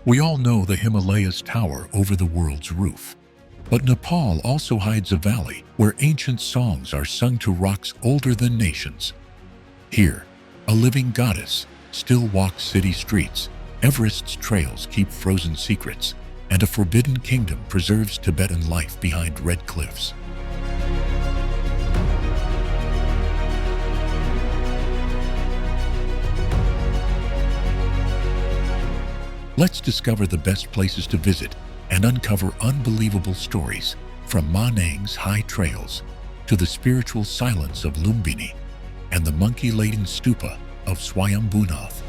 We all know the Himalayas tower over the world's roof. But Nepal also hides a valley where ancient songs are sung to rocks older than nations. Here, a living goddess still walks city streets, Everest's trails keep frozen secrets, and a forbidden kingdom preserves Tibetan life behind red cliffs. Let's discover the best places to visit and uncover unbelievable stories, from Manang's high trails to the spiritual silence of Lumbini and the monkey-laden stupa of Swayambhunath.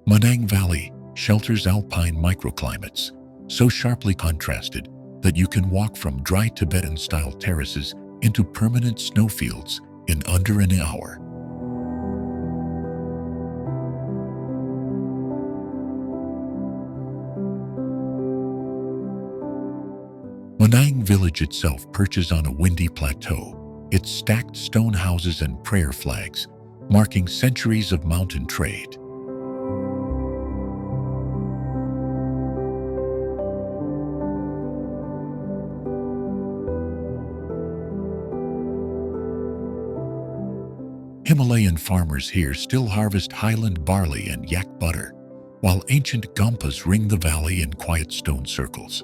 Manang Valley shelters alpine microclimates, so sharply contrasted that you can walk from dry Tibetan-style terraces into permanent snowfields in under an hour. Manang village itself perches on a windy plateau, its stacked stone houses and prayer flags marking centuries of mountain trade. Himalayan farmers here still harvest highland barley and yak butter, while ancient gompas ring the valley in quiet stone circles.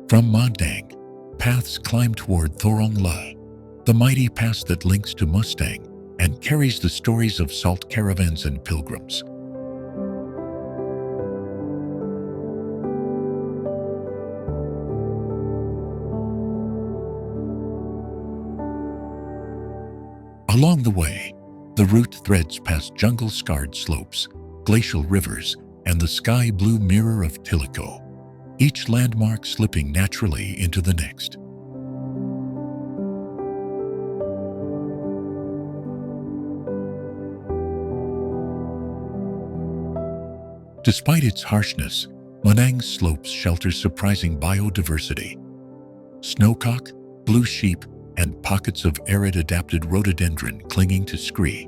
From Manang, paths climb toward Thorong La, the mighty pass that links to Mustang and carries the stories of salt caravans and pilgrims. Along the way, the route threads past jungle-scarred slopes, glacial rivers, and the sky-blue mirror of Tilico, each landmark slipping naturally into the next. Despite its harshness, Manang's slopes shelter surprising biodiversity. Snowcock, blue sheep, and pockets of arid adapted rhododendron clinging to scree.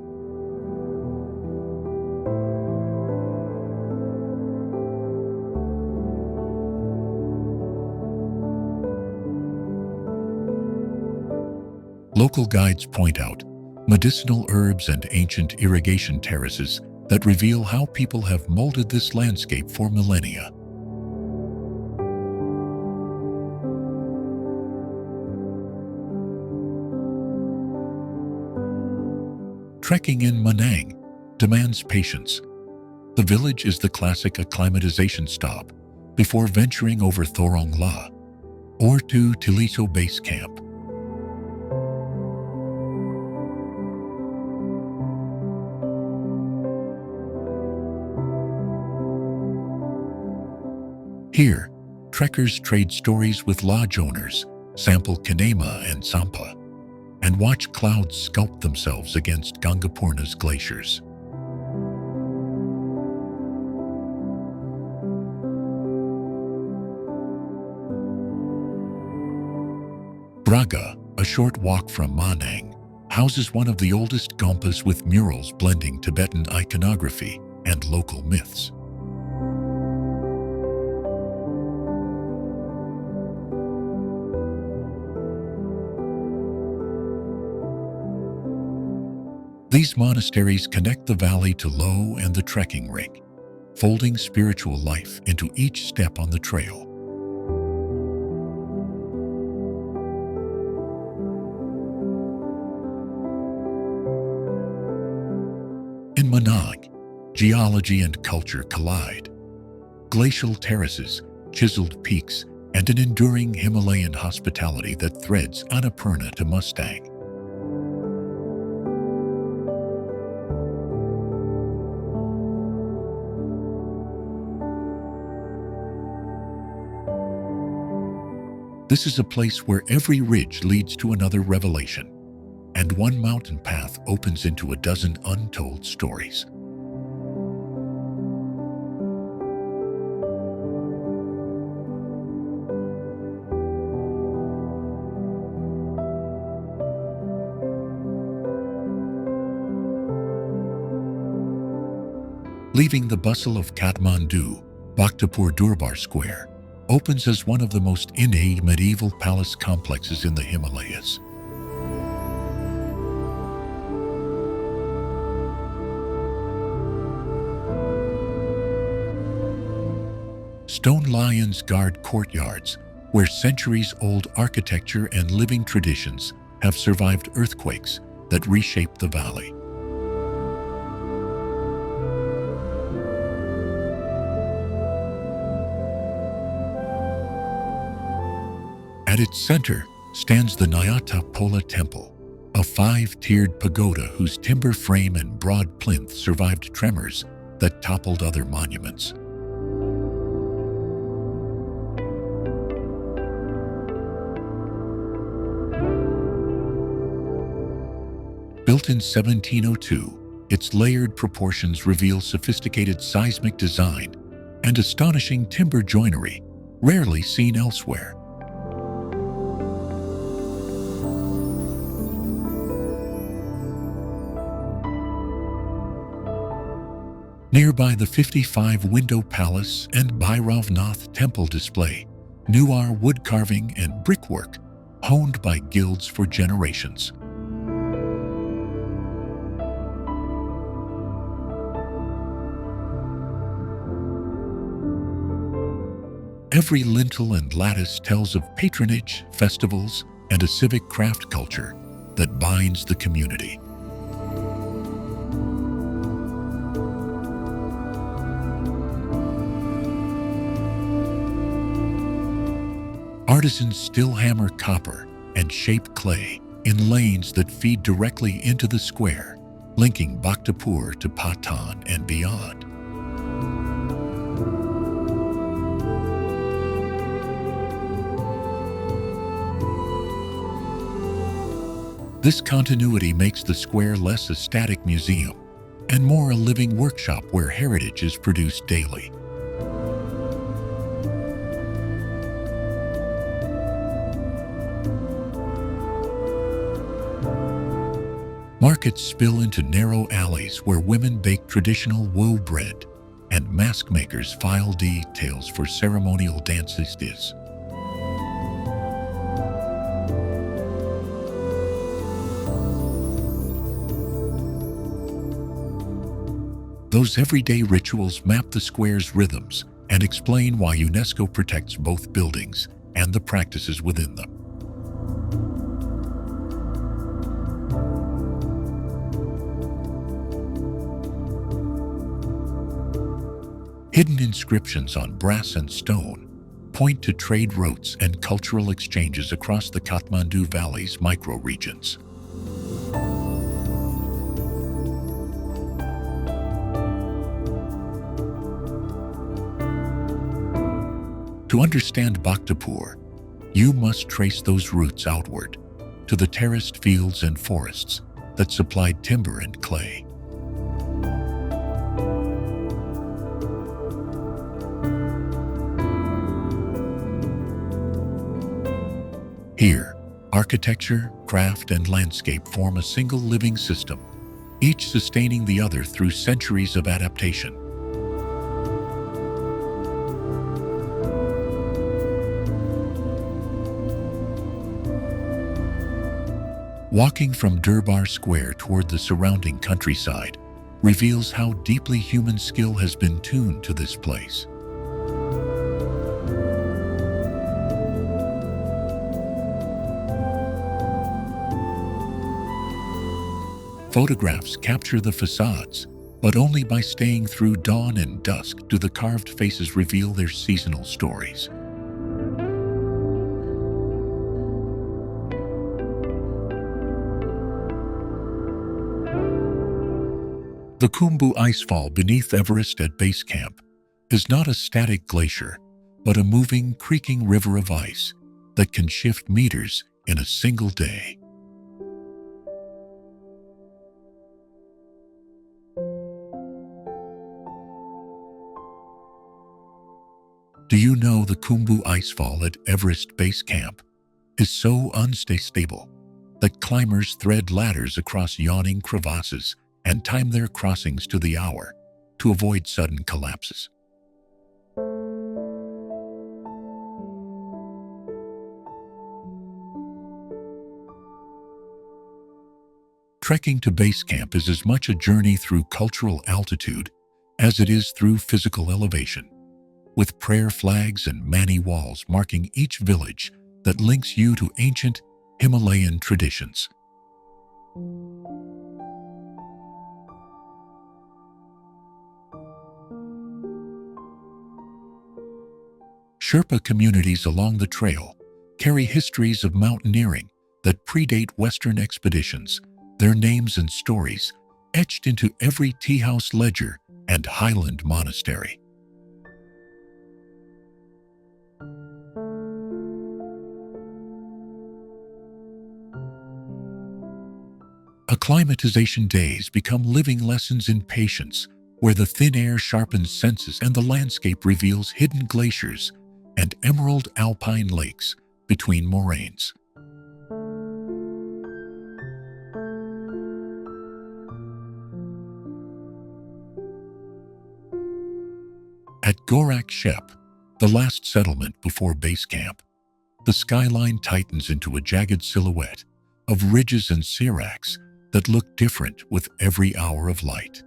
Local guides point out medicinal herbs and ancient irrigation terraces that reveal how people have molded this landscape for millennia. Trekking in Manang demands patience. The village is the classic acclimatization stop before venturing over Thorong La or to Tiliso Base Camp. Here, trekkers trade stories with lodge owners, sample kinema and sampa, and watch clouds sculpt themselves against Gangapurna's glaciers. Braga, a short walk from Manang, houses one of the oldest gompas with murals blending Tibetan iconography and local myths. These monasteries connect the valley to Lo and the trekking ring, folding spiritual life into each step on the trail. In Manang, geology and culture collide. Glacial terraces, chiseled peaks, and an enduring Himalayan hospitality that threads Annapurna to Mustang. This is a place where every ridge leads to another revelation, and one mountain path opens into a dozen untold stories. Leaving the bustle of Kathmandu, Bhaktapur Durbar Square opens as one of the most innate medieval palace complexes in the Himalayas. Stone lions guard courtyards, where centuries-old architecture and living traditions have survived earthquakes that reshaped the valley. At its center stands the Nyata Pola Temple, a five-tiered pagoda whose timber frame and broad plinth survived tremors that toppled other monuments. Built in 1702, its layered proportions reveal sophisticated seismic design and astonishing timber joinery, rarely seen elsewhere. Nearby the 55-window palace and Bhairavnath temple display Newar wood carving and brickwork honed by guilds for generations. Every lintel and lattice tells of patronage, festivals, and a civic craft culture that binds the community. Artisans still hammer copper and shape clay in lanes that feed directly into the square, linking Bhaktapur to Patan and beyond. This continuity makes the square less a static museum and more a living workshop where heritage is produced daily. Markets spill into narrow alleys where women bake traditional woe bread and mask makers file details for ceremonial dances. Those everyday rituals map the square's rhythms and explain why UNESCO protects both buildings and the practices within them. Hidden inscriptions on brass and stone point to trade routes and cultural exchanges across the Kathmandu Valley's microregions. To understand Bhaktapur, you must trace those roots outward to the terraced fields and forests that supplied timber and clay. Here, architecture, craft, and landscape form a single living system, each sustaining the other through centuries of adaptation. Walking from Durbar Square toward the surrounding countryside reveals how deeply human skill has been tuned to this place. Photographs capture the facades, but only by staying through dawn and dusk do the carved faces reveal their seasonal stories. The Khumbu icefall beneath Everest at Base Camp is not a static glacier, but a moving, creaking river of ice that can shift meters in a single day. Do you know the Khumbu icefall at Everest Base Camp is so unstable that climbers thread ladders across yawning crevasses and time their crossings to the hour to avoid sudden collapses? Trekking to base camp is as much a journey through cultural altitude as it is through physical elevation, with prayer flags and mani walls marking each village that links you to ancient Himalayan traditions. Sherpa communities along the trail carry histories of mountaineering that predate Western expeditions, their names and stories etched into every tea house ledger and highland monastery. Acclimatization days become living lessons in patience, where the thin air sharpens senses and the landscape reveals hidden glaciers and emerald alpine lakes between moraines. At Gorak Shep, the last settlement before base camp, the skyline tightens into a jagged silhouette of ridges and seracs that look different with every hour of light.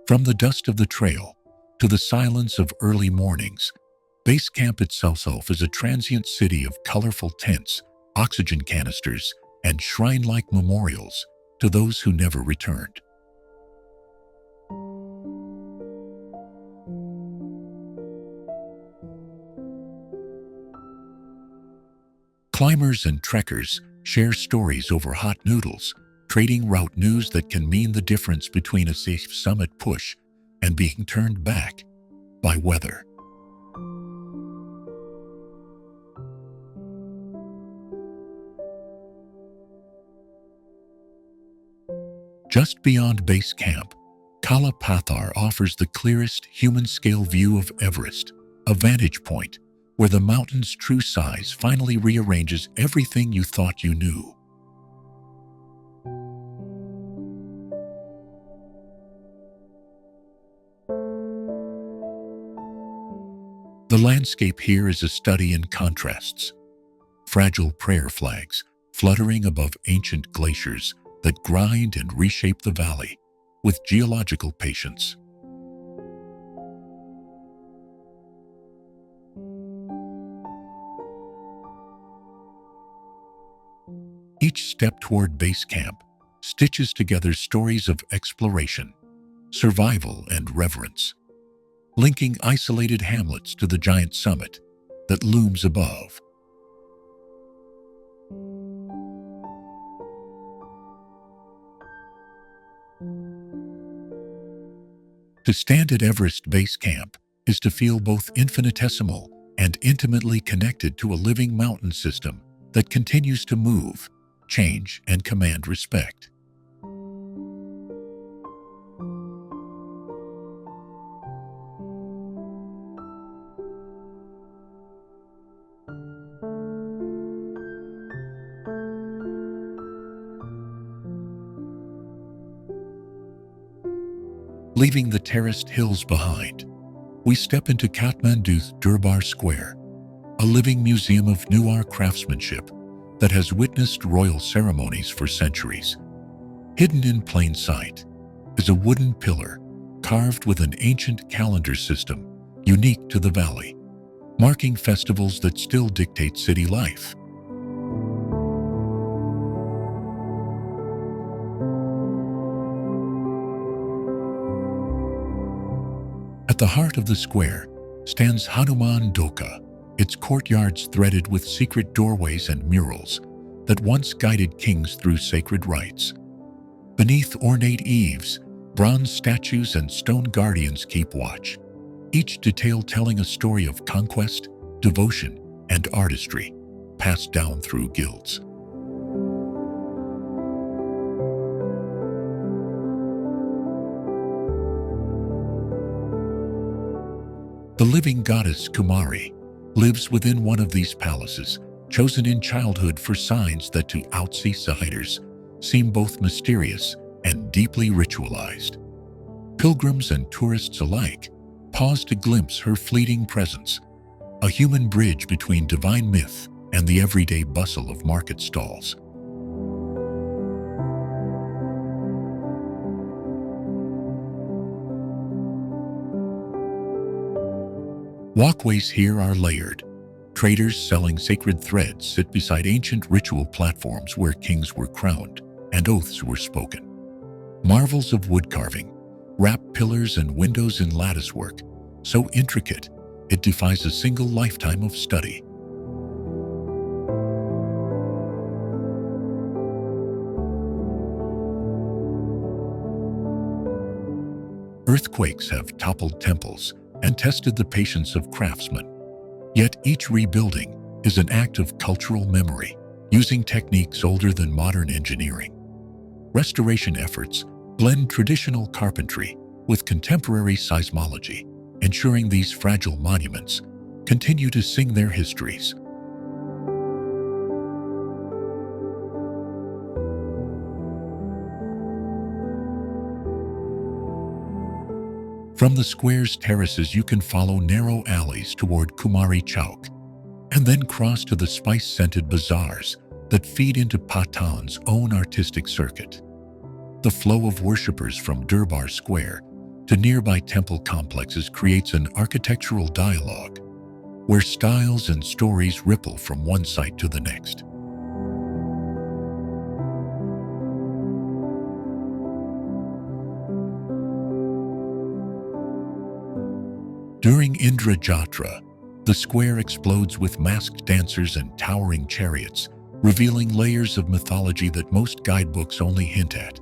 From the dust of the trail to the silence of early mornings, base camp itself is a transient city of colorful tents, oxygen canisters, and shrine-like memorials to those who never returned. Climbers and trekkers share stories over hot noodles, trading route news that can mean the difference between a safe summit push and being turned back by weather. Just beyond base camp, Kala Pathar offers the clearest human-scale view of Everest, a vantage point where the mountain's true size finally rearranges everything you thought you knew. The landscape here is a study in contrasts. Fragile prayer flags fluttering above ancient glaciers that grind and reshape the valley with geological patience. Each step toward base camp stitches together stories of exploration, survival, and reverence, linking isolated hamlets to the giant summit that looms above. To stand at Everest Base Camp is to feel both infinitesimal and intimately connected to a living mountain system that continues to move, change, and command respect. Leaving the terraced hills behind, we step into Kathmandu Durbar Square, a living museum of Newar craftsmanship that has witnessed royal ceremonies for centuries. Hidden in plain sight is a wooden pillar carved with an ancient calendar system unique to the valley, marking festivals that still dictate city life. At the heart of the square stands Hanuman Doka, its courtyards threaded with secret doorways and murals that once guided kings through sacred rites. Beneath ornate eaves, bronze statues and stone guardians keep watch, each detail telling a story of conquest, devotion, and artistry, passed down through guilds. The living goddess Kumari lives within one of these palaces, chosen in childhood for signs that to outsiders seem both mysterious and deeply ritualized. Pilgrims and tourists alike pause to glimpse her fleeting presence, a human bridge between divine myth and the everyday bustle of market stalls. Walkways here are layered. Traders selling sacred threads sit beside ancient ritual platforms where kings were crowned and oaths were spoken. Marvels of wood carving wrap pillars and windows in latticework, so intricate it defies a single lifetime of study. Earthquakes have toppled temples and tested the patience of craftsmen. Yet each rebuilding is an act of cultural memory, using techniques older than modern engineering. Restoration efforts blend traditional carpentry with contemporary seismology, ensuring these fragile monuments continue to sing their histories. From the square's terraces you can follow narrow alleys toward Kumari Chowk, and then cross to the spice-scented bazaars that feed into Patan's own artistic circuit. The flow of worshippers from Durbar Square to nearby temple complexes creates an architectural dialogue where styles and stories ripple from one site to the next. During Indra Jatra, the square explodes with masked dancers and towering chariots, revealing layers of mythology that most guidebooks only hint at.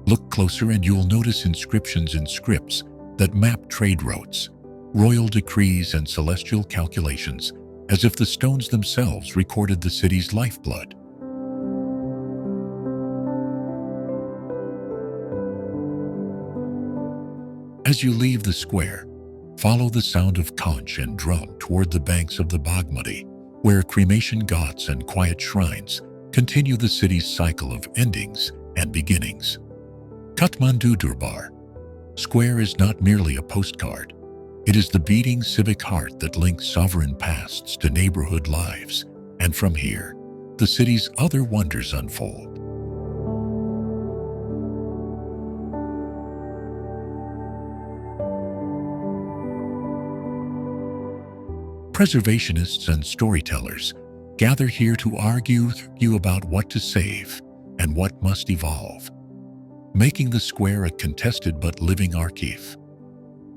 Look closer and you'll notice inscriptions in scripts that map trade routes, royal decrees, and celestial calculations, as if the stones themselves recorded the city's lifeblood. As you leave the square, follow the sound of conch and drum toward the banks of the Bagmati, where cremation ghats and quiet shrines continue the city's cycle of endings and beginnings. Kathmandu Durbar Square is not merely a postcard. It is the beating civic heart that links sovereign pasts to neighborhood lives, and from here, the city's other wonders unfold. Preservationists and storytellers gather here to argue about what to save and what must evolve, making the square a contested but living archive.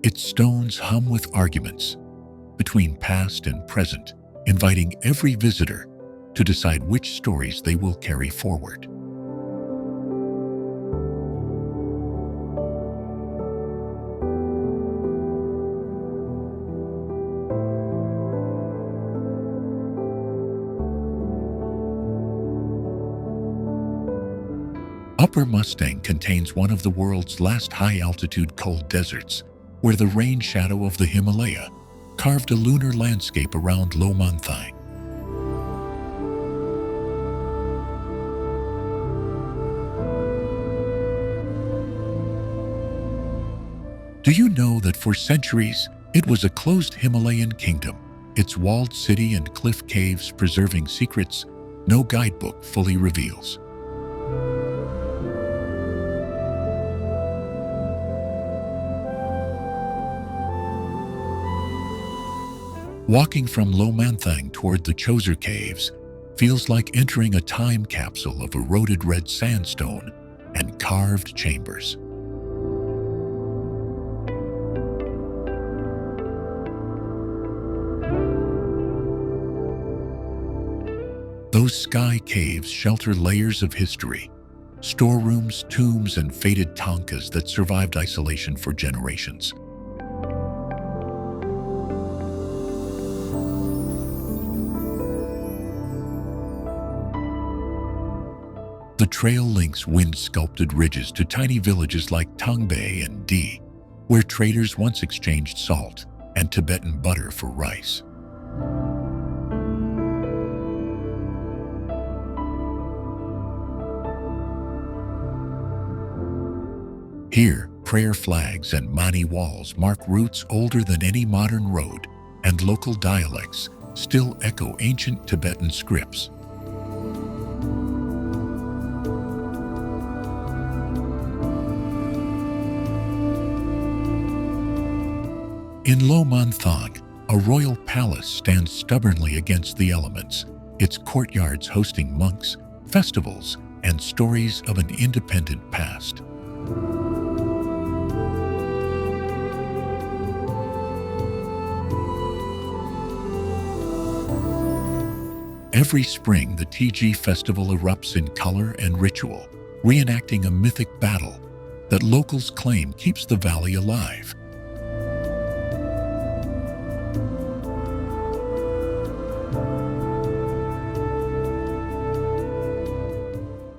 Its stones hum with arguments between past and present, inviting every visitor to decide which stories they will carry forward. Upper Mustang contains one of the world's last high-altitude cold deserts, where the rain shadow of the Himalaya carved a lunar landscape around Langtang. Do you know that for centuries it was a closed Himalayan kingdom, its walled city and cliff caves preserving secrets no guidebook fully reveals? Walking from Langtang toward the Choser Caves feels like entering a time capsule of eroded red sandstone and carved chambers. Those sky caves shelter layers of history, storerooms, tombs, and faded tankas that survived isolation for generations. The trail links wind-sculpted ridges to tiny villages like Tongbay and D, where traders once exchanged salt and Tibetan butter for rice. Here, prayer flags and mani walls mark routes older than any modern road, and local dialects still echo ancient Tibetan scripts. In Langtang, a royal palace stands stubbornly against the elements, its courtyards hosting monks, festivals, and stories of an independent past. Every spring, the TG festival erupts in color and ritual, reenacting a mythic battle that locals claim keeps the valley alive.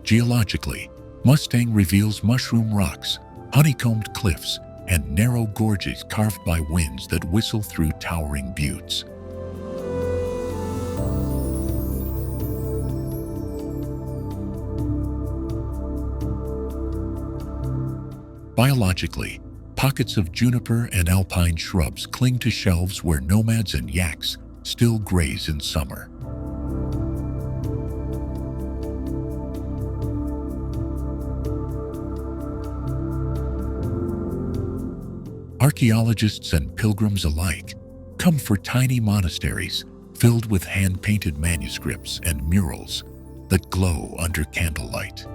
Geologically, Mustang reveals mushroom rocks, honeycombed cliffs, and narrow gorges carved by winds that whistle through towering buttes. Biologically, pockets of juniper and alpine shrubs cling to shelves where nomads and yaks still graze in summer. Archaeologists and pilgrims alike come for tiny monasteries filled with hand-painted manuscripts and murals that glow under candlelight.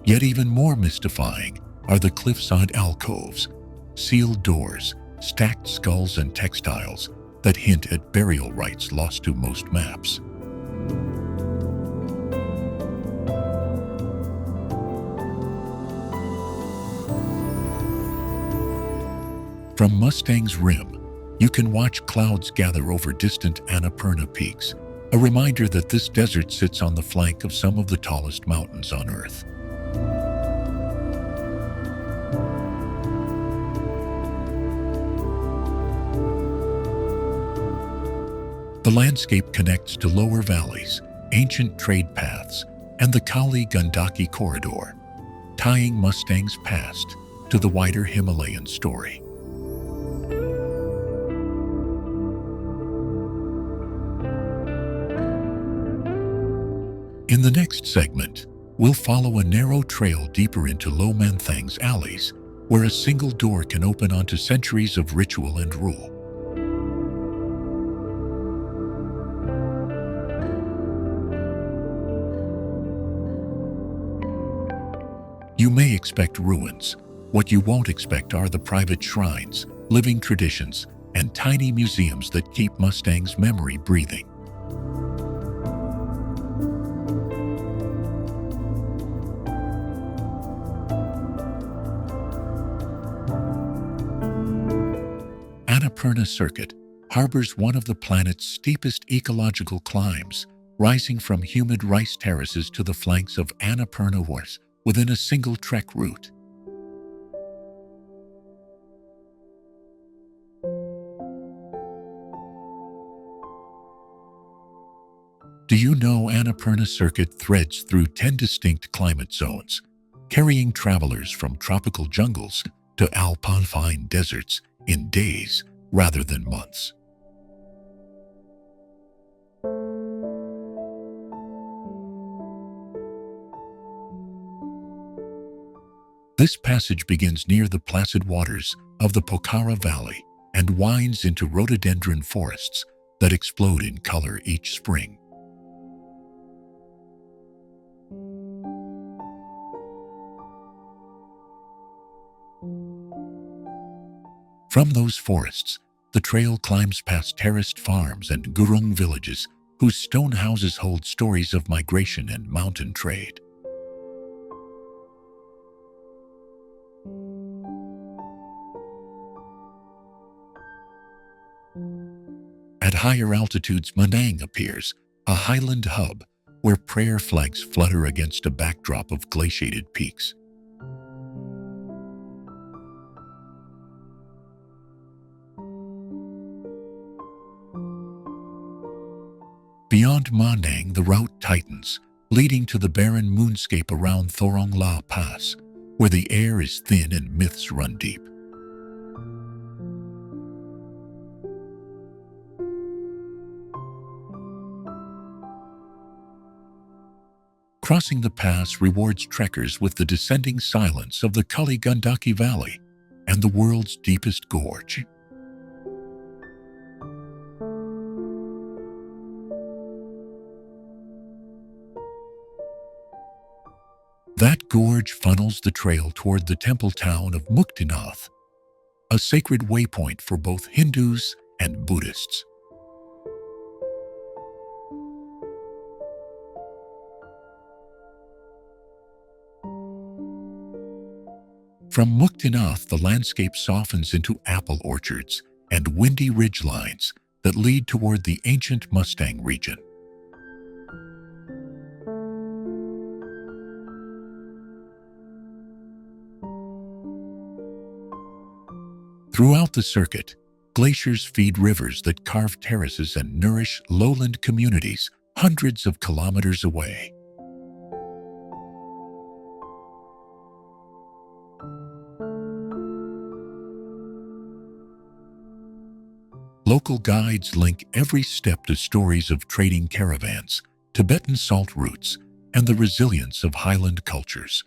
Yet even more mystifying are the cliffside alcoves, sealed doors, stacked skulls, and textiles that hint at burial rites lost to most maps. From Mustang's rim, you can watch clouds gather over distant Annapurna peaks, a reminder that this desert sits on the flank of some of the tallest mountains on Earth. The landscape connects to lower valleys, ancient trade paths, and the Kali-Gandaki corridor, tying Mustang's past to the wider Himalayan story. In the next segment, we'll follow a narrow trail deeper into Langtang's alleys, where a single door can open onto centuries of ritual and rule. You may expect ruins. What you won't expect are the private shrines, living traditions, and tiny museums that keep Mustang's memory breathing. Annapurna Circuit harbors one of the planet's steepest ecological climbs, rising from humid rice terraces to the flanks of Annapurna Wars within a single trek route. Do you know Annapurna Circuit threads through 10 distinct climate zones, carrying travelers from tropical jungles to alpine deserts in days rather than months? This passage begins near the placid waters of the Pokhara Valley and winds into rhododendron forests that explode in color each spring. From those forests, The trail climbs past terraced farms and gurung villages whose stone houses hold stories of migration and mountain trade. At higher altitudes, Manang appears, a highland hub where prayer flags flutter against a backdrop of glaciated peaks. Beyond Manang, the route tightens, leading to the barren moonscape around Thorong La Pass, where the air is thin and myths run deep. Crossing the pass rewards trekkers with the descending silence of the Kali Gandaki Valley and the world's deepest gorge. That gorge funnels the trail toward the temple town of Muktinath, a sacred waypoint for both Hindus and Buddhists. From Muktinath, the landscape softens into apple orchards and windy ridgelines that lead toward the ancient Mustang region. Throughout the circuit, glaciers feed rivers that carve terraces and nourish lowland communities hundreds of kilometers away. Local guides link every step to stories of trading caravans, Tibetan salt routes, and the resilience of highland cultures.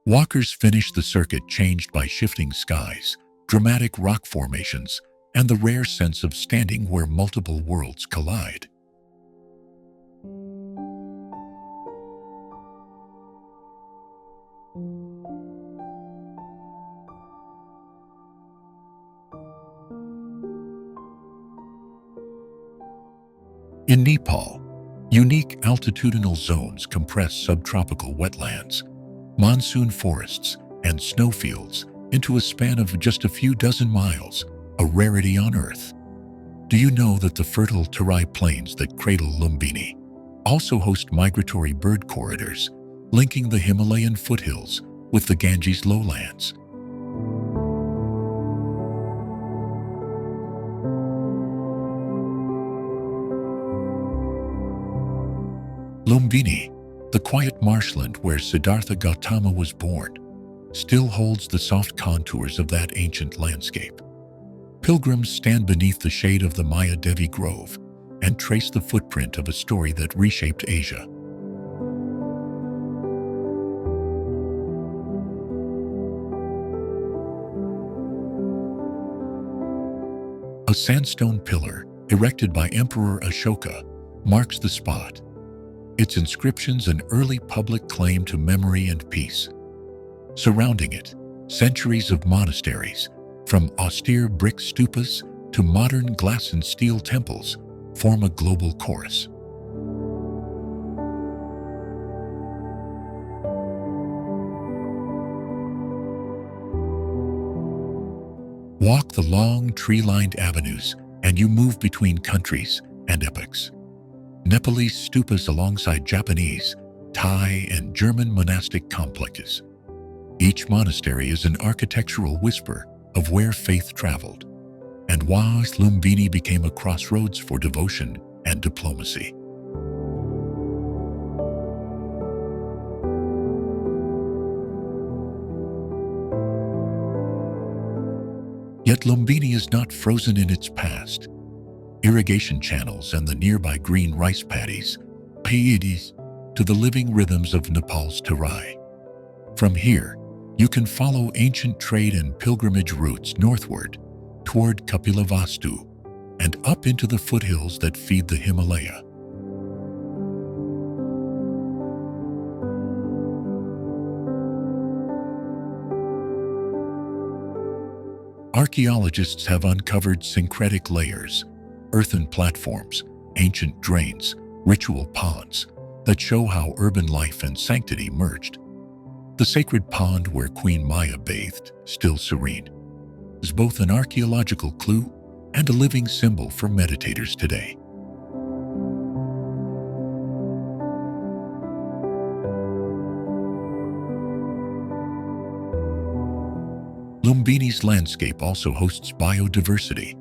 Walkers finish the circuit changed by shifting skies, dramatic rock formations, and the rare sense of standing where multiple worlds collide. In Nepal, unique altitudinal zones compress subtropical wetlands, monsoon forests, and snowfields into a span of just a few dozen miles, a rarity on Earth. Do you know that the fertile Terai plains that cradle Lumbini also host migratory bird corridors, linking the Himalayan foothills with the Ganges lowlands? Lumbini, the quiet marshland where Siddhartha Gautama was born, still holds the soft contours of that ancient landscape. Pilgrims stand beneath the shade of the Maya Devi Grove and trace the footprint of a story that reshaped Asia. A sandstone pillar, erected by Emperor Ashoka, marks the spot, its inscriptions an early public claim to memory and peace. Surrounding it, centuries of monasteries, from austere brick stupas to modern glass and steel temples, form a global chorus. Walk the long, tree-lined avenues, and you move between countries and epochs. Nepalese stupas alongside Japanese, Thai, and German monastic complexes. Each monastery is an architectural whisper of where faith traveled, and why Lumbini became a crossroads for devotion and diplomacy. Yet Lumbini is not frozen in its past. Irrigation channels and the nearby green rice paddies, payidis, to the living rhythms of Nepal's Terai. From here, you can follow ancient trade and pilgrimage routes northward toward Kapilavastu and up into the foothills that feed the Himalaya. Archaeologists have uncovered syncretic layers, earthen platforms, ancient drains, ritual ponds that show how urban life and sanctity merged. The sacred pond where Queen Maya bathed, still serene, is both an archaeological clue and a living symbol for meditators today. Lumbini's landscape also hosts biodiversity.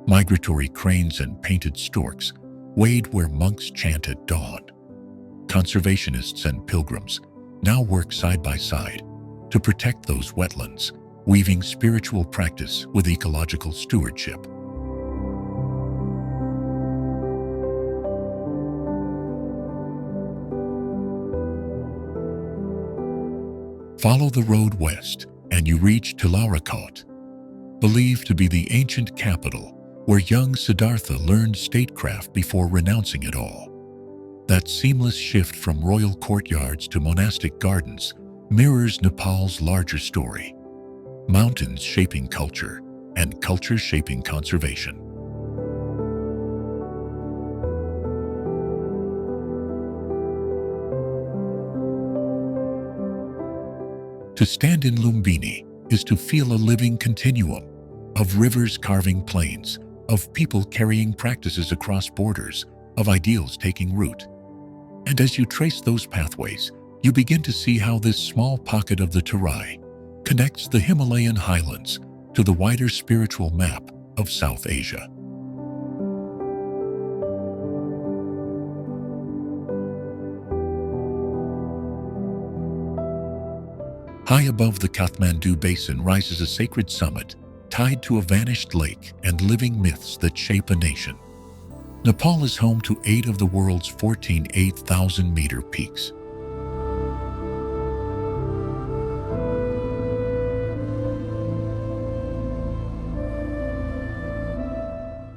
Migratory cranes and painted storks wade where monks chant at dawn. Conservationists and pilgrims now work side by side to protect those wetlands, weaving spiritual practice with ecological stewardship. Follow the road west, and you reach Tilarakot, believed to be the ancient capital where young Siddhartha learned statecraft before renouncing it all. That seamless shift from royal courtyards to monastic gardens mirrors Nepal's larger story: mountains shaping culture and culture shaping conservation. To stand in Lumbini is to feel a living continuum of rivers carving plains, of people carrying practices across borders, of ideals taking root. And as you trace those pathways, you begin to see how this small pocket of the Terai connects the Himalayan highlands to the wider spiritual map of South Asia. High above the Kathmandu Basin rises a sacred summit tied to a vanished lake and living myths that shape a nation. Nepal is home to 8 of the world's 14 8,000-meter peaks.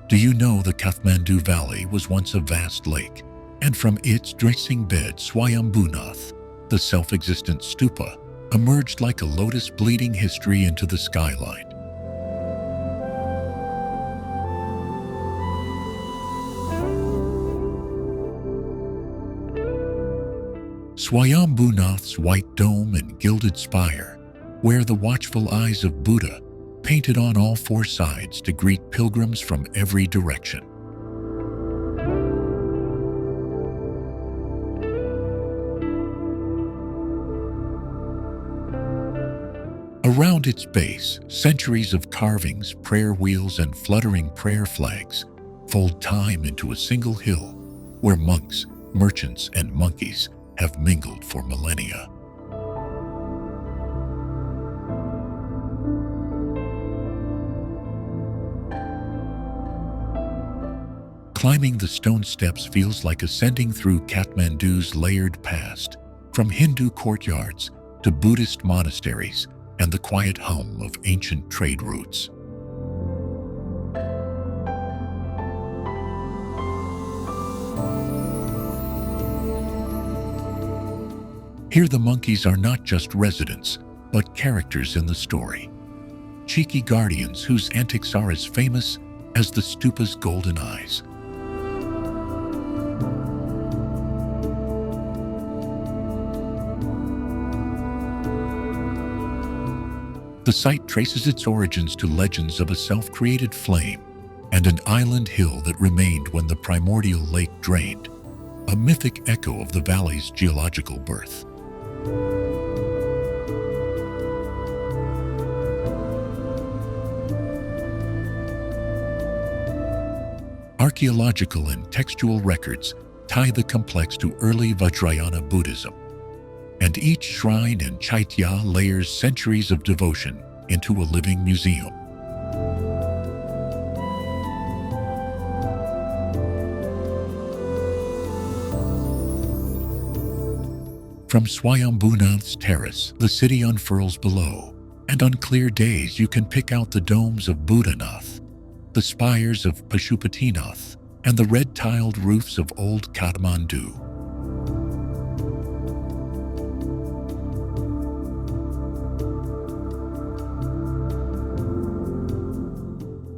Do you know the Kathmandu Valley was once a vast lake, and from its dressing bed Swayambhunath, the self-existent stupa, emerged like a lotus bleeding history into the skyline. Swayambhunath's white dome and gilded spire, where the watchful eyes of Buddha painted on all 4 sides to greet pilgrims from every direction. Around its base, centuries of carvings, prayer wheels, and fluttering prayer flags fold time into a single hill where monks, merchants, and monkeys have mingled for millennia. Climbing the stone steps feels like ascending through Kathmandu's layered past, from Hindu courtyards to Buddhist monasteries and the quiet hum of ancient trade routes. Here the monkeys are not just residents, but characters in the story. Cheeky guardians whose antics are as famous as the stupa's golden eyes. The site traces its origins to legends of a self-created flame and an island hill that remained when the primordial lake drained, a mythic echo of the valley's geological birth. Archaeological and textual records tie the complex to early Vajrayana Buddhism, and each shrine and chaitya layers centuries of devotion into a living museum. From Swayambhunath's terrace, the city unfurls below, and on clear days you can pick out the domes of Buddhanath, the spires of Pashupatinath, and the red-tiled roofs of old Kathmandu.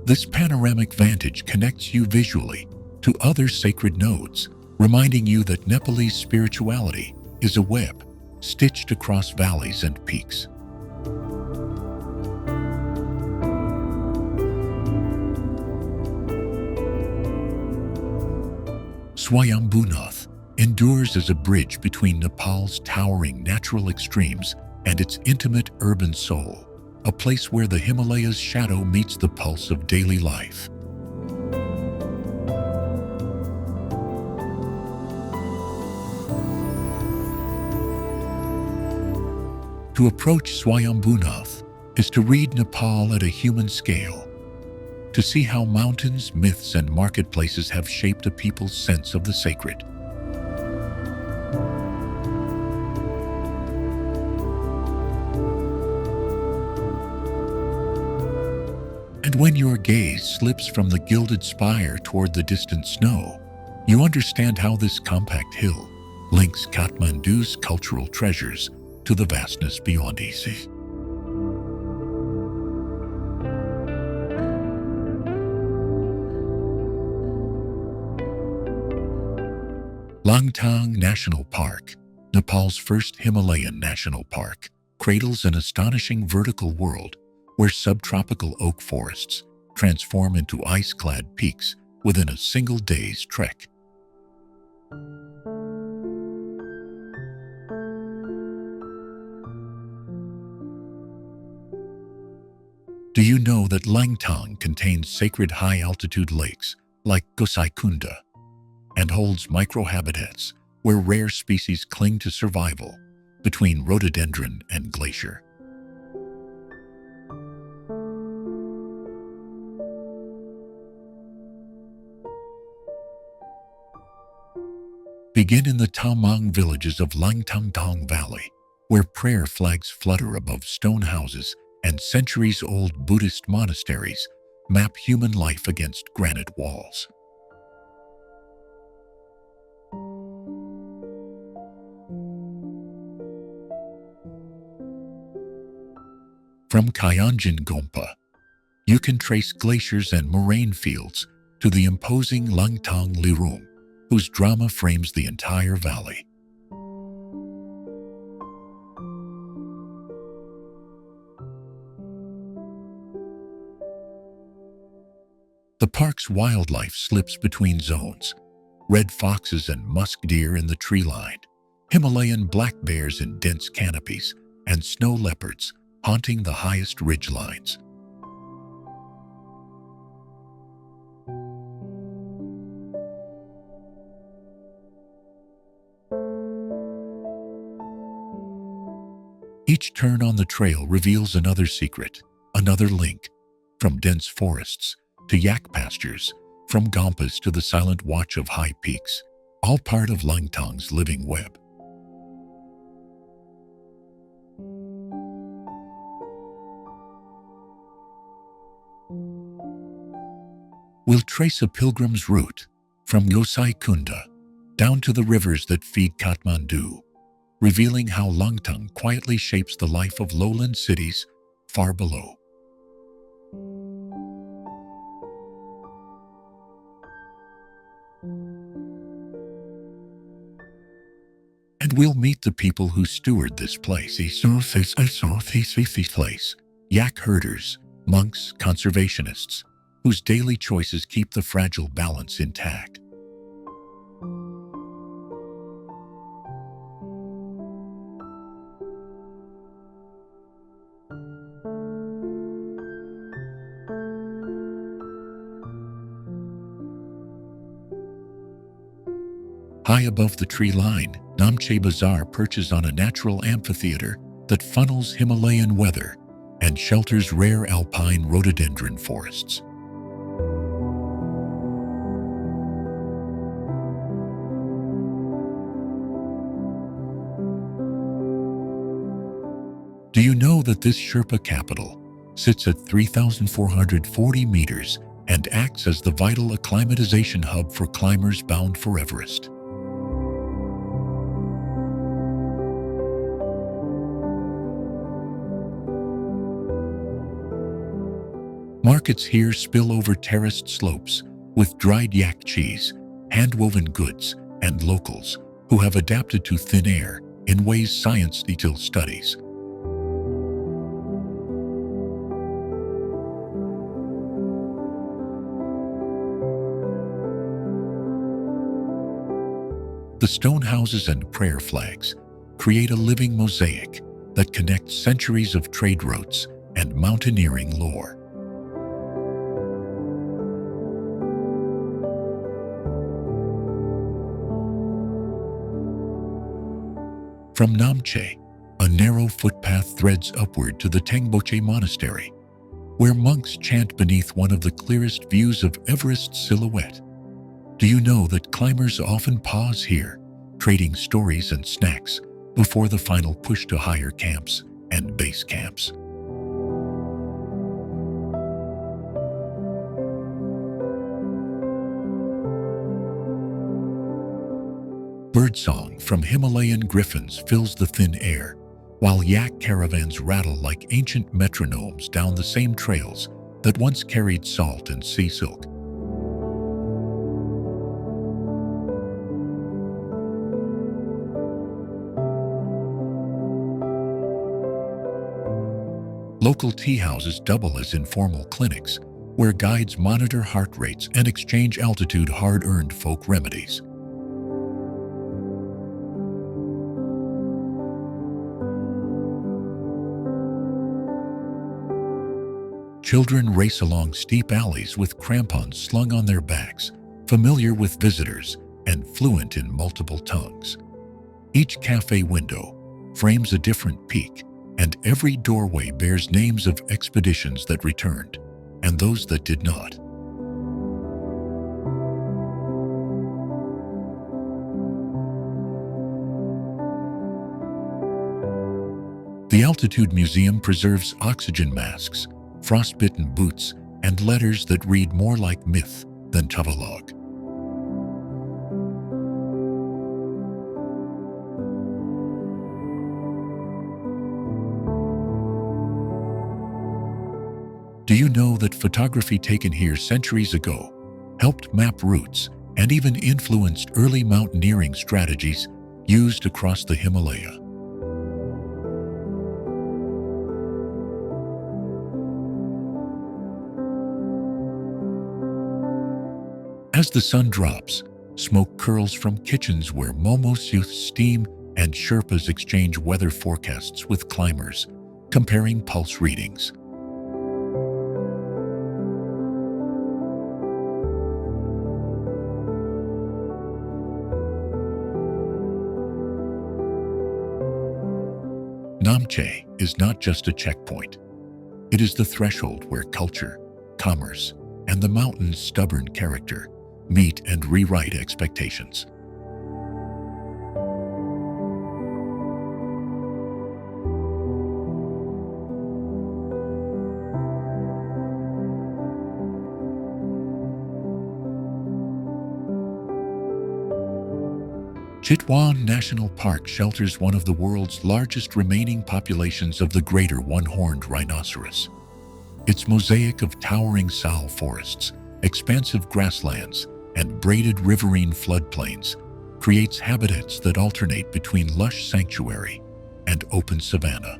This panoramic vantage connects you visually to other sacred nodes, reminding you that Nepalese spirituality is a web stitched across valleys and peaks. Swayambhunath endures as a bridge between Nepal's towering natural extremes and its intimate urban soul, a place where the Himalayas' shadow meets the pulse of daily life. To approach Swayambhunath is to read Nepal at a human scale, to see how mountains, myths, and marketplaces have shaped a people's sense of the sacred. And when your gaze slips from the gilded spire toward the distant snow, you understand how this compact hill links Kathmandu's cultural treasures to the vastness beyond easy. Langtang National Park, Nepal's first Himalayan national park, cradles an astonishing vertical world where subtropical oak forests transform into ice-clad peaks within a single day's trek. Do you know that Langtang contains sacred high-altitude lakes like Gosaikunda and holds microhabitats where rare species cling to survival between rhododendron and glacier? Begin in the Tamang villages of Langtang Valley, where prayer flags flutter above stone houses and centuries-old Buddhist monasteries map human life against granite walls. From Kayanjin Gompa, you can trace glaciers and moraine fields to the imposing Langtang Lirung, whose drama frames the entire valley. The park's wildlife slips between zones: red foxes and musk deer in the tree-line, Himalayan black bears in dense canopies, and snow leopards haunting the highest ridgelines. Each turn on the trail reveals another secret, another link, from dense forests to yak pastures, from Gompas to the silent watch of high peaks, all part of Langtang's living web. We'll trace a pilgrim's route from Gosaikunda down to the rivers that feed Kathmandu, revealing how Langtang quietly shapes the life of lowland cities far below. And we'll meet the people who steward this place. Yak herders, monks, conservationists, whose daily choices keep the fragile balance intact. High above the tree line, Namche Bazaar perches on a natural amphitheater that funnels Himalayan weather and shelters rare alpine rhododendron forests. Do you know that this Sherpa capital sits at 3,440 meters and acts as the vital acclimatization hub for climbers bound for Everest? Markets here spill over terraced slopes with dried yak cheese, hand-woven goods, and locals who have adapted to thin air in ways science still studies. The stone houses and prayer flags create a living mosaic that connects centuries of trade routes and mountaineering lore. From Namche, a narrow footpath threads upward to the Tengboche Monastery, where monks chant beneath one of the clearest views of Everest's silhouette. Do you know that climbers often pause here, trading stories and snacks before the final push to higher camps and base camps? Birdsong from Himalayan griffins fills the thin air, while yak caravans rattle like ancient metronomes down the same trails that once carried salt and sea silk. Local tea houses double as informal clinics, where guides monitor heart rates and exchange altitude hard-earned folk remedies. Children race along steep alleys with crampons slung on their backs, familiar with visitors and fluent in multiple tongues. Each cafe window frames a different peak, and every doorway bears names of expeditions that returned and those that did not. The Altitude Museum preserves oxygen masks, frostbitten boots, and letters that read more like myth than travelogue. Do you know that photography taken here centuries ago helped map routes and even influenced early mountaineering strategies used across the Himalaya? As the sun drops, smoke curls from kitchens where momos youth steam and Sherpas exchange weather forecasts with climbers, comparing pulse readings. Namche is not just a checkpoint. It is the threshold where culture, commerce, and the mountain's stubborn character meet and rewrite expectations. Chitwan National Park shelters one of the world's largest remaining populations of the greater one-horned rhinoceros. Its mosaic of towering sal forests, expansive grasslands, and braided riverine floodplains creates habitats that alternate between lush sanctuary and open savanna.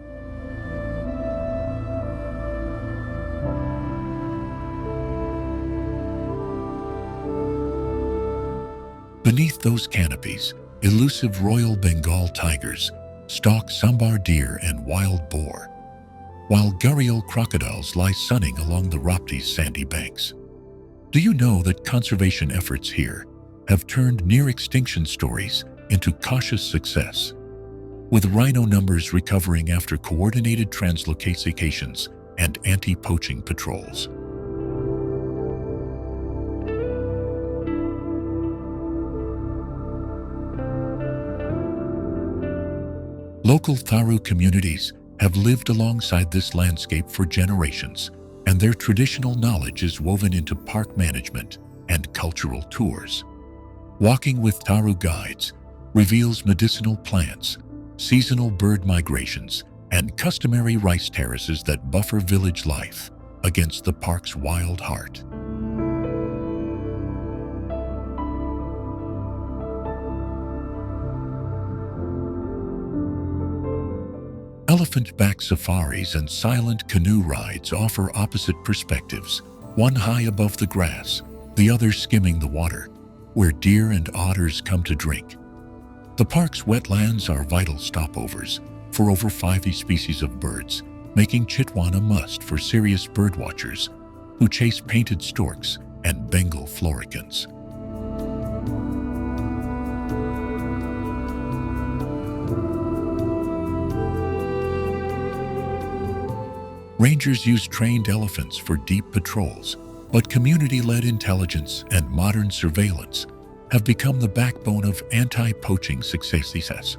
Beneath those canopies, elusive Royal Bengal tigers stalk sambar deer and wild boar, while gharial crocodiles lie sunning along the Rapti's sandy banks. Do you know that conservation efforts here have turned near-extinction stories into cautious success, with rhino numbers recovering after coordinated translocations and anti-poaching patrols? Local Tharu communities have lived alongside this landscape for generations, and their traditional knowledge is woven into park management and cultural tours. Walking with Tharu guides reveals medicinal plants, seasonal bird migrations, and customary rice terraces that buffer village life, against the park's wild heart. Elephant-back safaris and silent canoe rides offer opposite perspectives, one high above the grass, the other skimming the water, where deer and otters come to drink. The park's wetlands are vital stopovers for over 50 species of birds, making Chitwan a must for serious birdwatchers who chase painted storks and Bengal floricans. Rangers use trained elephants for deep patrols, but community-led intelligence and modern surveillance have become the backbone of anti-poaching successes.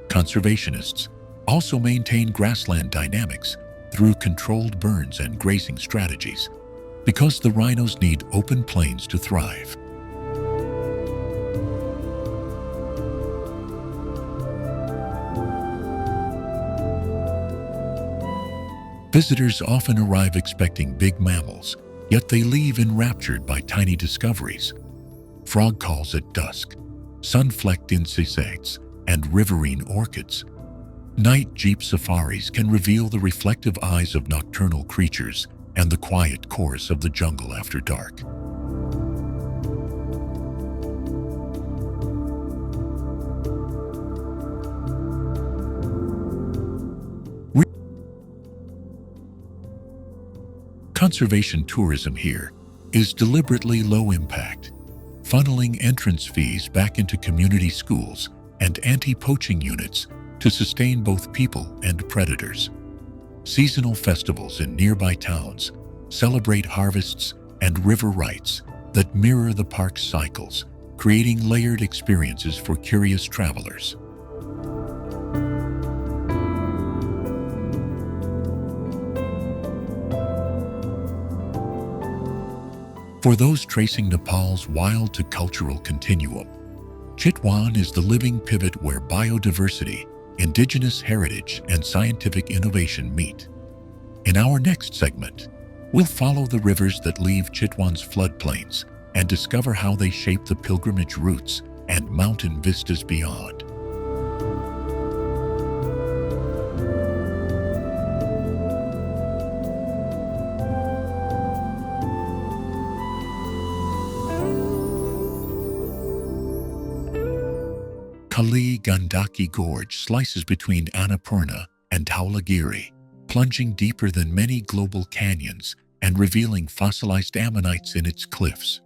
Conservationists also maintain grassland dynamics through controlled burns and grazing strategies, because the rhinos need open plains to thrive. Visitors often arrive expecting big mammals, yet they leave enraptured by tiny discoveries. Frog calls at dusk, sun-flecked insects, and riverine orchids. Night jeep safaris can reveal the reflective eyes of nocturnal creatures and the quiet chorus of the jungle after dark. Conservation tourism here is deliberately low impact, funneling entrance fees back into community schools and anti-poaching units to sustain both people and predators. Seasonal festivals in nearby towns celebrate harvests and river rites that mirror the park's cycles, creating layered experiences for curious travelers. For those tracing Nepal's wild to cultural continuum, Chitwan is the living pivot where biodiversity, indigenous heritage, and scientific innovation meet. In our next segment, we'll follow the rivers that leave Chitwan's floodplains and discover how they shape the pilgrimage routes and mountain vistas beyond. Kali Gandaki Gorge slices between Annapurna and Dhaulagiri, plunging deeper than many global canyons and revealing fossilized ammonites in its cliffs.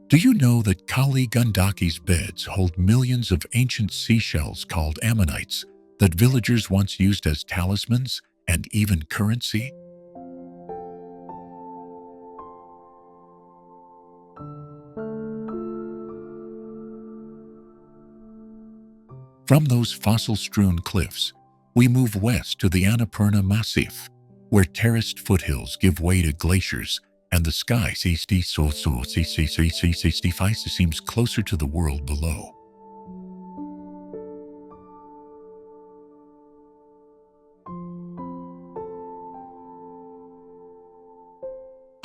Do you know that Kali Gandaki's beds hold millions of ancient seashells called ammonites that villagers once used as talismans and even currency? From those fossil-strewn cliffs, we move west to the Annapurna Massif, where terraced foothills give way to glaciers and the sky seems closer to the world below.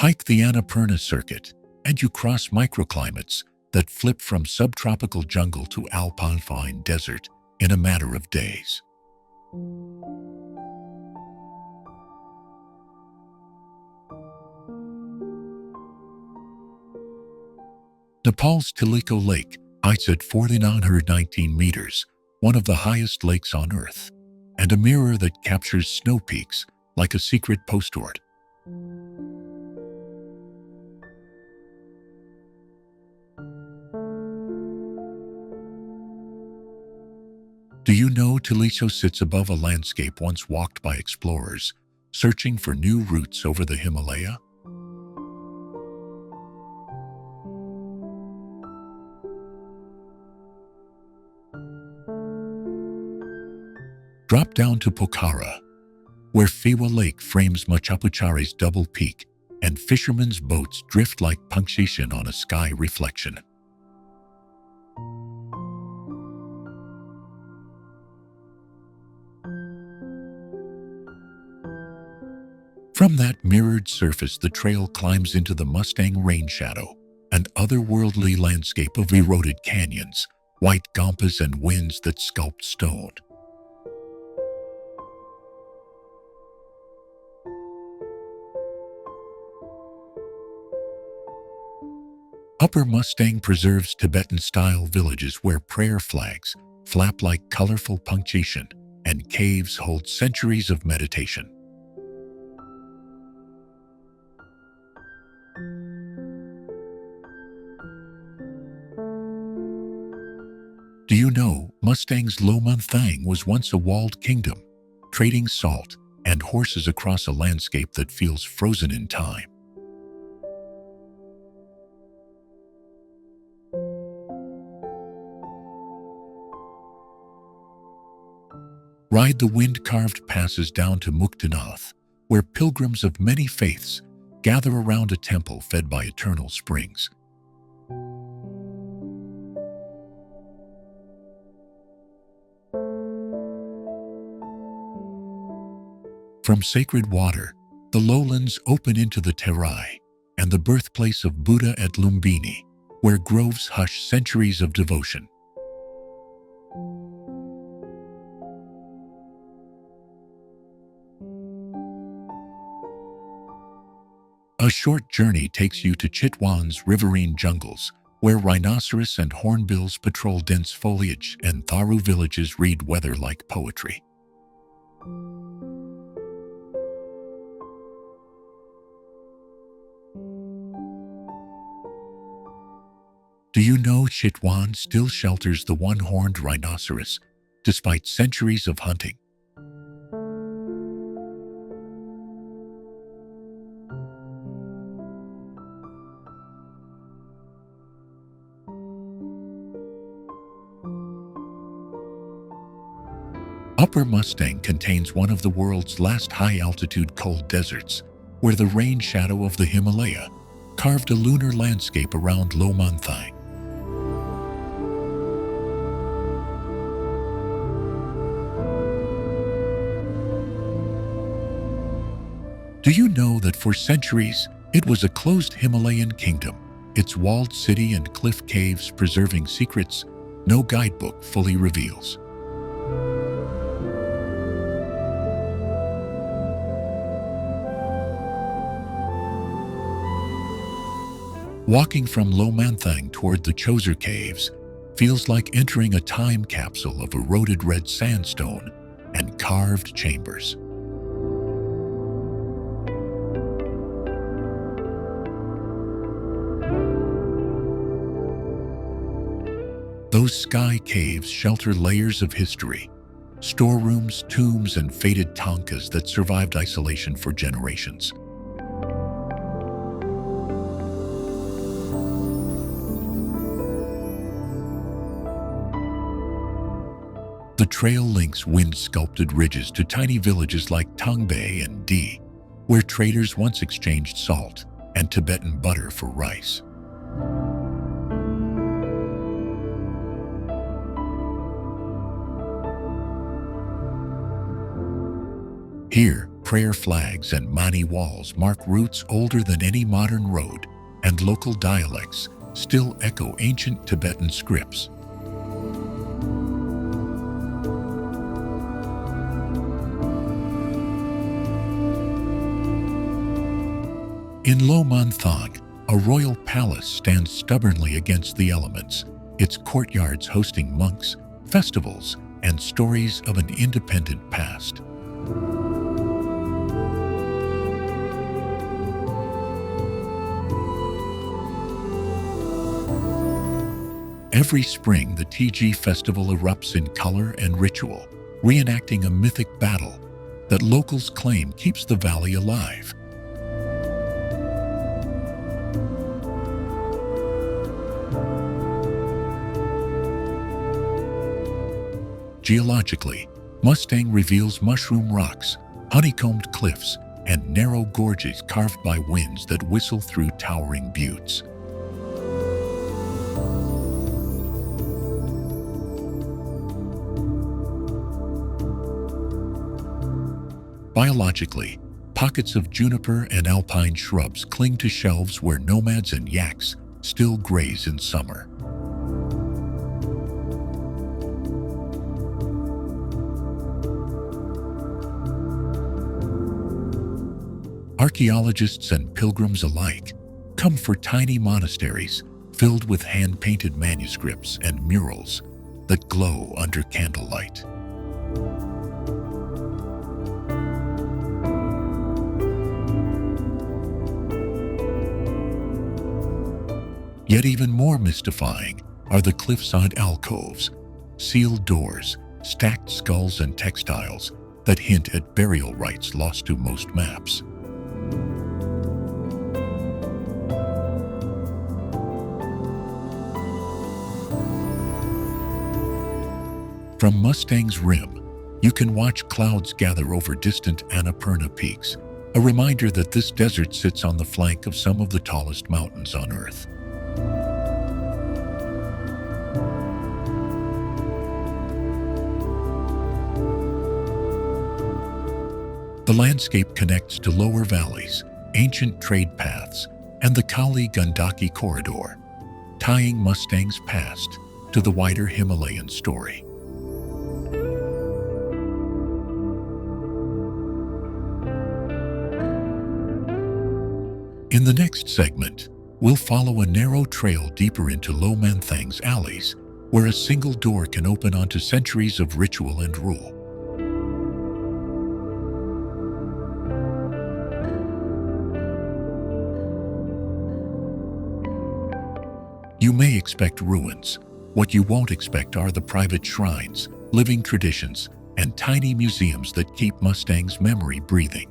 Hike the Annapurna circuit, and you cross microclimates that flip from subtropical jungle to alpine desert in a matter of days. Nepal's Tiliko Lake heights at 4,919 meters, one of the highest lakes on Earth, and a mirror that captures snow peaks like a secret postcard. Do you know Tiliko sits above a landscape once walked by explorers, searching for new routes over the Himalaya? Drop down to Pokhara, where Fewa Lake frames Machapuchari's double peak, and fishermen's boats drift like punctuation on a sky reflection. From that mirrored surface, the trail climbs into the Mustang rain shadow, an otherworldly landscape of eroded canyons, white gompas, and winds that sculpt stone. Upper Mustang preserves Tibetan-style villages where prayer flags flap like colorful punctuation, and caves hold centuries of meditation. Do you know Mustang's Langtang was once a walled kingdom, trading salt and horses across a landscape that feels frozen in time? Ride the wind-carved passes down to Muktanath, where pilgrims of many faiths gather around a temple fed by eternal springs. From sacred water, the lowlands open into the Terai and the birthplace of Buddha at Lumbini, where groves hush centuries of devotion. A short journey takes you to Chitwan's riverine jungles, where rhinoceros and hornbills patrol dense foliage and Tharu villages read weather like poetry. Do you know Chitwan still shelters the one-horned rhinoceros, despite centuries of hunting? Upper Mustang contains one of the world's last high-altitude cold deserts, where the rain shadow of the Himalaya carved a lunar landscape around Langtang. Do you know that for centuries it was a closed Himalayan kingdom, its walled city and cliff caves preserving secrets no guidebook fully reveals? Walking from Langtang toward the Choser Caves feels like entering a time capsule of eroded red sandstone and carved chambers. Those sky caves shelter layers of history, storerooms, tombs, and faded tankas that survived isolation for generations. The trail links wind-sculpted ridges to tiny villages like Tongbay and D, where traders once exchanged salt and Tibetan butter for rice. Here, prayer flags and mani walls mark routes older than any modern road, and local dialects still echo ancient Tibetan scripts. In Langtang, a royal palace stands stubbornly against the elements, its courtyards hosting monks, festivals, and stories of an independent past. Every spring, the TG festival erupts in color and ritual, reenacting a mythic battle that locals claim keeps the valley alive. Geologically, Mustang reveals mushroom rocks, honeycombed cliffs, and narrow gorges carved by winds that whistle through towering buttes. Biologically, Pockets of juniper and alpine shrubs cling to shelves where nomads and yaks still graze in summer. Archaeologists and pilgrims alike come for tiny monasteries filled with hand-painted manuscripts and murals that glow under candlelight. Yet even more mystifying are the cliffside alcoves, sealed doors, stacked skulls and textiles that hint at burial rites lost to most maps. From Mustang's rim, you can watch clouds gather over distant Annapurna peaks, a reminder that this desert sits on the flank of some of the tallest mountains on Earth. The landscape connects to lower valleys, ancient trade paths, and the Kali-Gandaki corridor, tying Mustang's past to the wider Himalayan story. In the next segment, we'll follow a narrow trail deeper into Langtang's alleys, where a single door can open onto centuries of ritual and rule. You may expect ruins. What you won't expect are the private shrines, living traditions, and tiny museums that keep Mustang's memory breathing.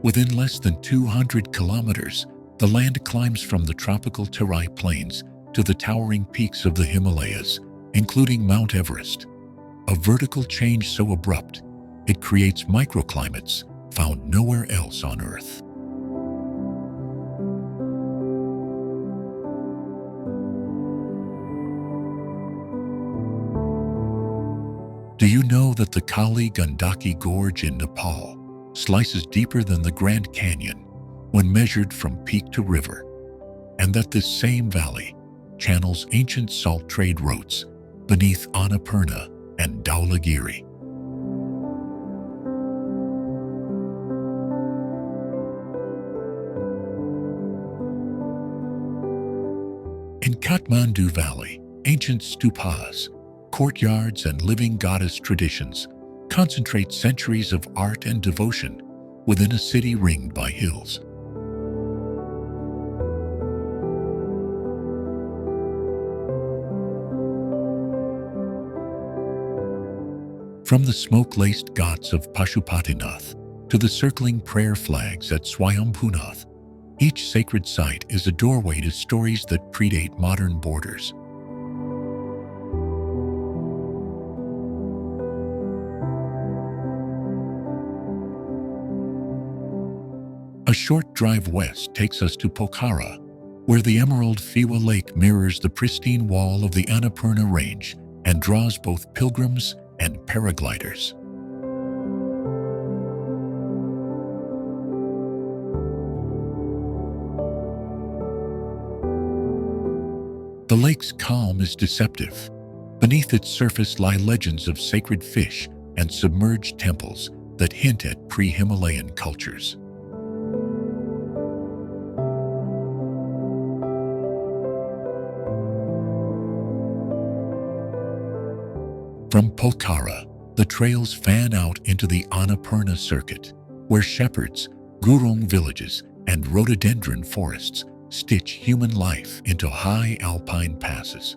Within less than 200 kilometers, the land climbs from the tropical Terai Plains to the towering peaks of the Himalayas, including Mount Everest. A vertical change so abrupt, it creates microclimates found nowhere else on Earth. Do you know that the Kali-Gandaki Gorge in Nepal slices deeper than the Grand Canyon when measured from peak to river, and that this same valley channels ancient salt trade routes beneath Annapurna and Dhaulagiri? In Kathmandu Valley, ancient stupas, courtyards, and living goddess traditions concentrate centuries of art and devotion within a city ringed by hills. From the smoke-laced ghats of Pashupatinath to the circling prayer flags at Swayambhunath, each sacred site is a doorway to stories that predate modern borders. A short drive west takes us to Pokhara, where the emerald Thewa Lake mirrors the pristine wall of the Annapurna Range and draws both pilgrims and paragliders. The lake's calm is deceptive. Beneath its surface lie legends of sacred fish and submerged temples that hint at pre-Himalayan cultures. From Pokhara, the trails fan out into the Annapurna circuit, where shepherds, gurung villages, and rhododendron forests stitch human life into high alpine passes.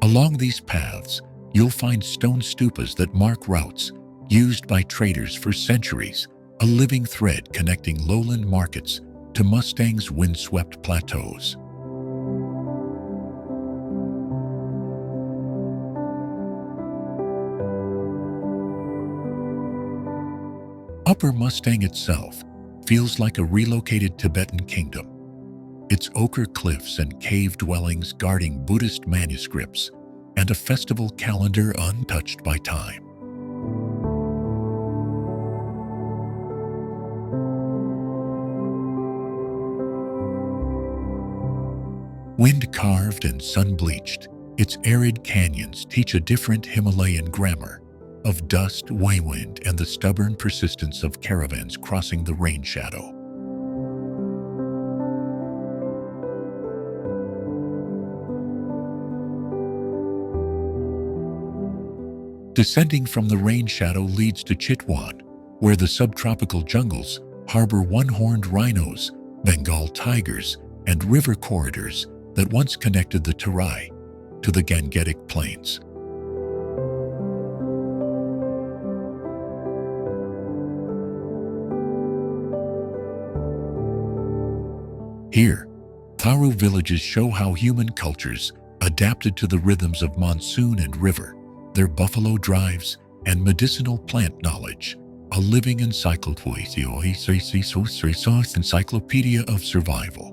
Along these paths, you'll find stone stupas that mark routes used by traders for centuries, a living thread connecting lowland markets to Mustang's windswept plateaus. Upper Mustang itself feels like a relocated Tibetan kingdom. Its ochre cliffs and cave dwellings guarding Buddhist manuscripts, and a festival calendar untouched by time. Wind-carved and sun-bleached, its arid canyons teach a different Himalayan grammar of dust, wind, and the stubborn persistence of caravans crossing the rain shadow. Descending from the rain shadow leads to Chitwan, where the subtropical jungles harbor one-horned rhinos, Bengal tigers, and river corridors that once connected the Terai to the Gangetic Plains. Here, Tharu villages show how human cultures adapted to the rhythms of monsoon and river, their buffalo drives, and medicinal plant knowledge, a living encyclopedia of survival.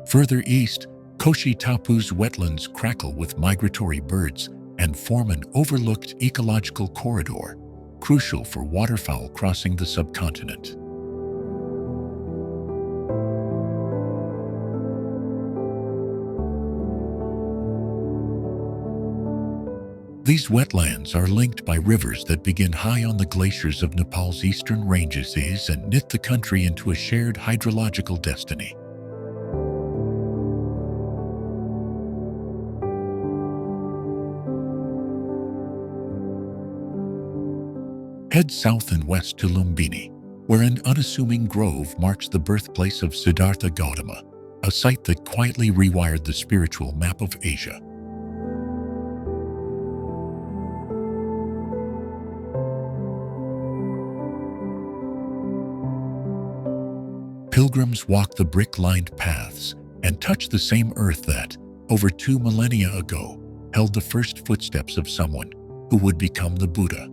Further east, Koshi Tapu's wetlands crackle with migratory birds and form an overlooked ecological corridor, crucial for waterfowl crossing the subcontinent. These wetlands are linked by rivers that begin high on the glaciers of Nepal's eastern ranges and knit the country into a shared hydrological destiny. Head south and west to Lumbini, where an unassuming grove marks the birthplace of Siddhartha Gautama, a site that quietly rewired the spiritual map of Asia. Pilgrims walk the brick-lined paths and touch the same earth that, over 2 millennia ago, held the first footsteps of someone who would become the Buddha.